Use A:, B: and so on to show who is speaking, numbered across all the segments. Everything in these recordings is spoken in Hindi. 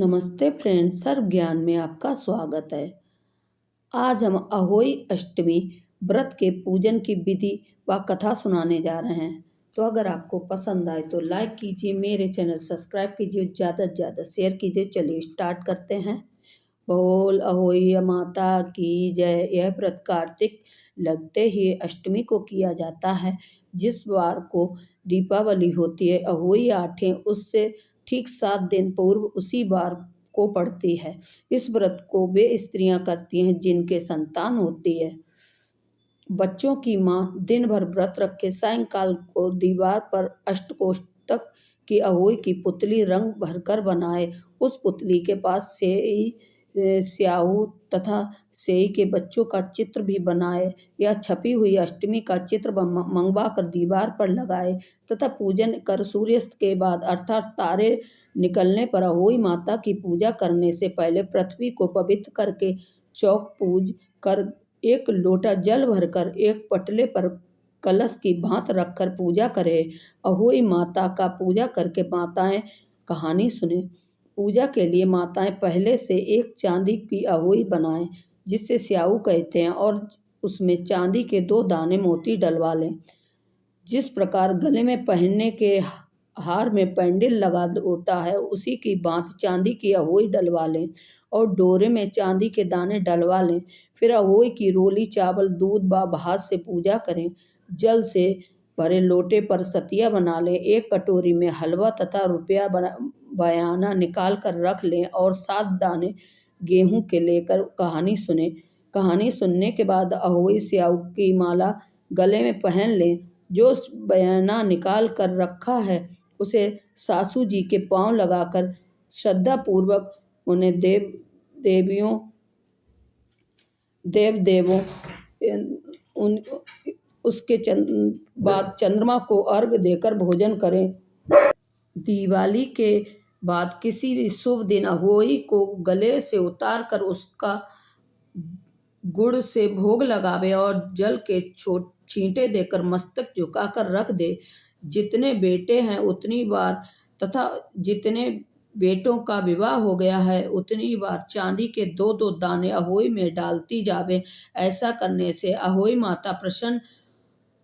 A: नमस्ते फ्रेंड्स, सर्व ज्ञान में आपका स्वागत है। आज हम अहोई अष्टमी व्रत के पूजन की विधि व कथा सुनाने जा रहे हैं। तो अगर आपको पसंद आए तो लाइक कीजिए, मेरे चैनल सब्सक्राइब कीजिए, ज़्यादा से ज़्यादा शेयर कीजिए। चलिए स्टार्ट करते हैं। बोल अहोई माता की जय। यह व्रत कार्तिक लगते ही अष्टमी को किया जाता है, जिस वार को दीपावली होती है। अहोई आठें उससे ठीक 7 दिन पूर्व उसी बार को पड़ती है। इस व्रत को वे स्त्रियां करती हैं जिनके संतान होती है। बच्चों की मां दिन भर व्रत रखे सायंकाल को दीवार पर अष्टकोष्ठक की अहोई की पुतली रंग भरकर बनाए। उस पुतली के पास स्याहू तथा सेई के बच्चों का चित्र भी बनाए या छपी हुई अष्टमी का चित्र मंगवा कर दीवार पर लगाए तथा पूजन कर सूर्यास्त के बाद अर्थात तारे निकलने पर अहोई माता की पूजा करने से पहले पृथ्वी को पवित्र करके चौक पूज कर एक लोटा जल भरकर एक पटले पर कलश की भांत रखकर पूजा करे। अहोई माता का पूजा करके माताएं कहानी सुने। पूजा के लिए माताएं पहले से एक चांदी की अहोई बनाएं, जिसे स्याऊ कहते हैं, और उसमें चांदी के 2 दाने मोती डलवा लें। जिस प्रकार गले में पहनने के हार में पेंडल लगा होता है, उसी की भांति चांदी की अहोई डलवा लें और डोरे में चांदी के दाने डलवा लें। फिर अहोई की रोली चावल दूध व भात से पूजा करें। जल से भरे लोटे पर सतिया बना लें। एक कटोरी में हलवा तथा रुपया बयाना निकाल कर रख लें और 7 दाने गेहूं के लेकर कहानी सुने। कहानी सुनने के बाद अहोई स्याऊ की माला गले में पहन लें। जो बयाना निकाल कर रखा है उसे सासू जी के पांव लगाकर श्रद्धा पूर्वक उन्हें देव देवों उसके बाद चंद्रमा को अर्घ देकर भोजन करें। दिवाली के बाद किसी भी शुभ दिन अहोई को गले से उतार कर उसका गुड़ से भोग लगावे और जल के छींटे देकर मस्तक झुकाकर रख दे। जितने बेटे हैं उतनी बार तथा जितने बेटों का विवाह हो गया है उतनी बार चांदी के 2-2 दाने अहोई में डालती जावे। ऐसा करने से अहोई माता प्रसन्न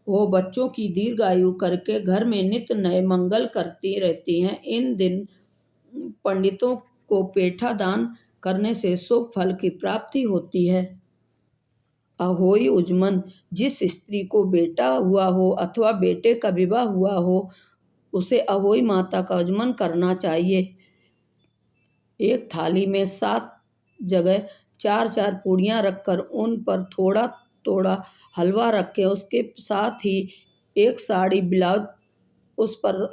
A: हो बच्चों की दीर्घायु करके घर में नित्य नए मंगल करती रहती हैं। इन दिन पंडितों को पेठा दान करने से शुभ फल की प्राप्ति होती है। अहोई उजमन, जिस स्त्री को बेटा हुआ हो अथवा बेटे का विवाह हुआ हो उसे अहोई माता का उजमन करना चाहिए। एक थाली में 7 जगह 4-4 पूड़ियाँ रखकर उन पर थोड़ा थोड़ा हलवा रखें। उसके साथ ही एक साड़ी ब्लाउज, उस पर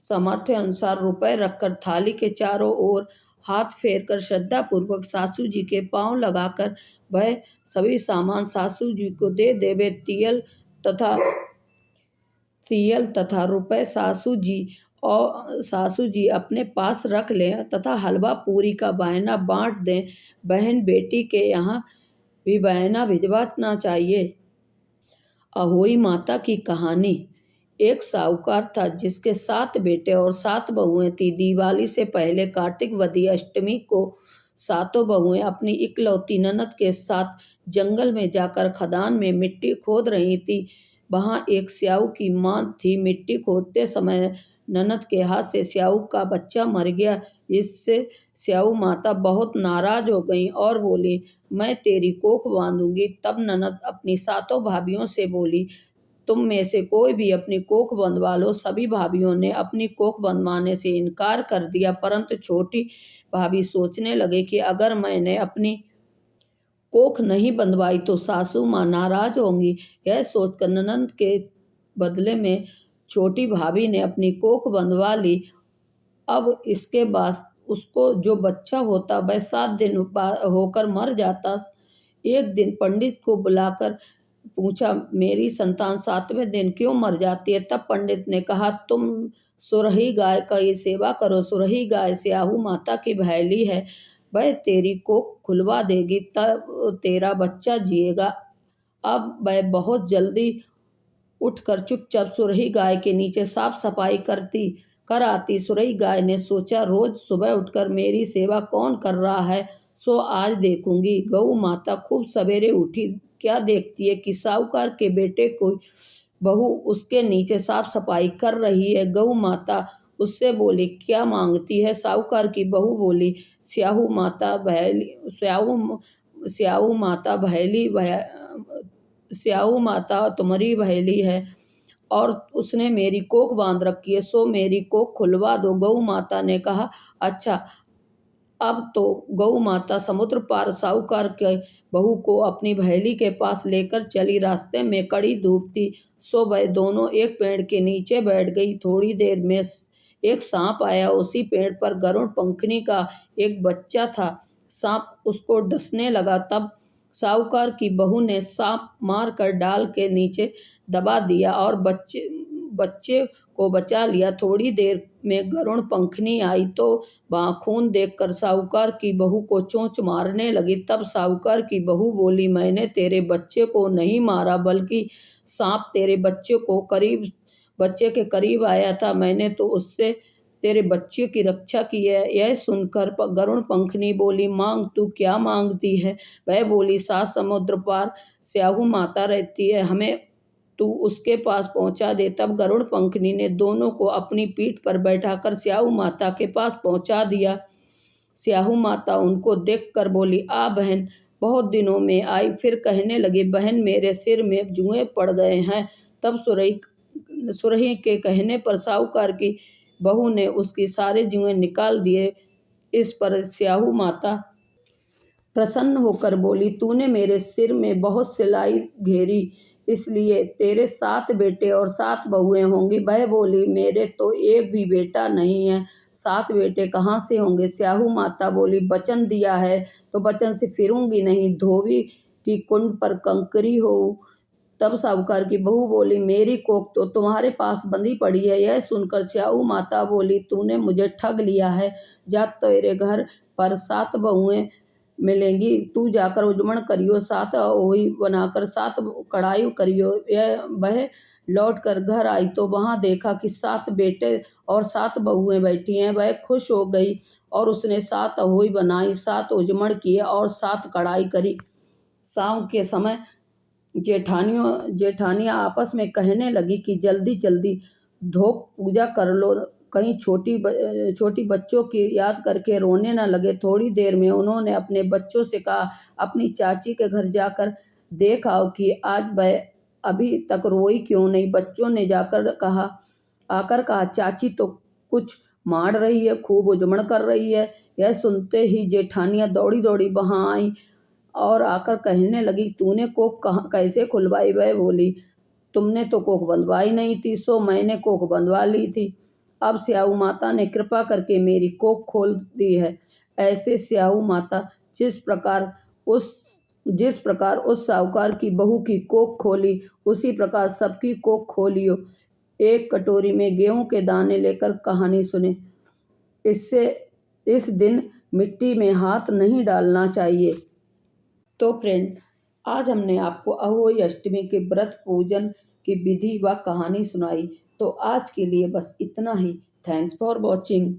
A: सामर्थ्य अनुसार रुपए रखकर थाली के चारों ओर हाथ फेर कर श्रद्धा पूर्वक सासू जी के पांव लगाकर वह सभी सामान सासू जी को दे देवे। तियल तथा रुपए सासू जी अपने पास रख लें तथा हलवा पूरी का बयाना बांट दें। बहन बेटी के यहाँ भी बयाना भिजवाना चाहिए। अहोई माता की कहानी। एक साहूकार था जिसके 7 बेटे और 7 बहुएं थी। दिवाली से पहले कार्तिक वदी अष्टमी को 7 बहुएं अपनी इकलौती ननद के साथ जंगल में जाकर खदान में मिट्टी खोद रही थी। वहां एक स्याऊ की मां थी। मिट्टी खोदते समय ननद के हाथ से स्याऊ का बच्चा मर गया। इससे स्याऊ माता बहुत नाराज हो गई और बोली, मैं तेरी कोख बांधूंगी। तब ननद अपनी 7 भाभियों से बोली, तुम में से कोई भी अपनी कोख बंधवा लो। सभी भाभियों ने अपनी कोख बंधवाने से इनकार कर दिया, परंतु छोटी भाभी सोचने लगे कि अगर मैंने अपनी कोख नहीं बंधवाई तो सासू माँ नाराज होंगी। यह सोचकर ननद के बदले में छोटी भाभी ने अपनी कोख बंधवा ली। अब इसके बाद उसको जो बच्चा होता वह 7 दिन होकर मर जाता। एक दिन पंडित को बुलाकर पूछा, मेरी संतान 7वें दिन क्यों मर जाती है? तब पंडित ने कहा, तुम सुरही गाय का ही सेवा करो। सुरही गाय स्याहू माता की भैली है, वह तेरी कोख खुलवा देगी, तब तेरा बच्चा जिएगा। अब वह बहुत जल्दी उठकर चुपचाप सुरही गाय के नीचे साफ सफाई करती। कर आती सुरई गाय ने सोचा, रोज सुबह उठकर मेरी सेवा कौन कर रहा है, सो आज देखूंगी। गऊ माता खूब सवेरे उठी, क्या देखती है कि साहूकार के बेटे को बहू उसके नीचे साफ सफाई कर रही है। गऊ माता उससे बोली, क्या मांगती है? साहूकार की बहू बोली, स्याहू माता बहली स्याहू माता बहली स्याहू माता तुम्हारी बहेली है और उसने मेरी कोख बांध रखी है, सो मेरी कोख खुलवा दो। गऊ माता ने कहा, अच्छा। अब तो गऊ माता समुद्र पार साहूकार के बहू को अपनी बहेली के पास लेकर चली। रास्ते में कड़ी धूप थी, सो वह दोनों एक पेड़ के नीचे बैठ गई। थोड़ी देर में एक सांप आया। उसी पेड़ पर गरुड़ पंखनी का एक बच्चा था। सांप उसको डसने लगा, तब साहूकार की बहू ने सांप मारकर डाल के नीचे दबा दिया और बच्चे को बचा लिया। थोड़ी देर में गरुड़ पंखनी आई तो वहां खून देखकर साहूकार की बहू को चोंच मारने लगी। तब साहूकार की बहू बोली, मैंने तेरे बच्चे को नहीं मारा, बल्कि सांप तेरे बच्चे के करीब आया था, मैंने तो उससे तेरे बच्चे की रक्षा की है। यह सुनकर गरुड़ पंखनी बोली, मांग, तू क्या मांगती है? वह बोली, 7 समुद्र पार स्याहू माता रहती है, हमें तू उसके पास पहुंचा दे। तब गरुड़ पंखनी ने दोनों को अपनी पीठ पर बैठाकर स्याहू माता के पास पहुंचा दिया। स्याहू माता उनको देखकर बोली, आ बहन, बहुत दिनों में आई। फिर कहने लगी, बहन, मेरे सिर में जुएं पड़ गए हैं। तब सुरही के कहने पर साहूकार की बहू ने उसकी सारे जुएं निकाल दिए। इस पर स्याहू माता प्रसन्न होकर बोली, तूने मेरे सिर में बहुत सिलाई घेरी, इसलिए तेरे 7 बेटे और 7 बहुएं होंगी। वह बोली, मेरे तो एक भी बेटा नहीं है, 7 बेटे कहाँ से होंगे? स्याहू माता बोली, वचन दिया है तो वचन से फिरूंगी नहीं, धोबी की कुंड पर कंकरी हो। तब साहूकार की बहू बोली, मेरी कोख तो तुम्हारे पास बंधी पड़ी है। यह सुनकर स्याहू माता बोली, तूने मुझे ठग लिया है, जा तेरे घर पर 7 बहुएं मिलेंगी, तू जाकर उजमण करियो, 7 ओही बनाकर 7 कढ़ाई करियो। वह लौट कर घर आई तो वहां देखा कि 7 बेटे और 7 बहुएं बैठी हैं। वह खुश हो गई और उसने 7 अहोई बनाई, 7 उजमण किए और 7 कढ़ाई करी। शाम के समय जेठानियां आपस में कहने लगी कि जल्दी जल्दी धोक पूजा कर लो, कहीं छोटी बच्चों की याद करके रोने न लगे। थोड़ी देर में उन्होंने अपने बच्चों से कहा, अपनी चाची के घर जाकर देख आओ कि आज वह अभी तक रोई क्यों नहीं। बच्चों ने आकर कहा, चाची तो कुछ मार रही है, खूब उजमण कर रही है। यह सुनते ही जेठानियां दौड़ी दौड़ी वहां आई और आकर कहने लगी, तूने कोख कैसे खुलवाई? वह बोली, तुमने तो कोख बंधवाई नहीं थी, सो मैंने कोख बंधवा ली थी। अब स्याहू माता ने कृपा करके मेरी कोख खोल दी है। ऐसे स्याहू माता जिस प्रकार उस साहूकार की बहू की कोख खोली, उसी प्रकार सबकी कोख खोलियो। एक कटोरी में गेहूं के दाने लेकर कहानी सुने। इस दिन मिट्टी में हाथ नहीं डालना चाहिए। तो फ्रेंड, आज हमने आपको अहोई अष्टमी के व्रत पूजन की विधि व कहानी सुनाई। तो आज के लिए बस इतना ही। Thanks for watching.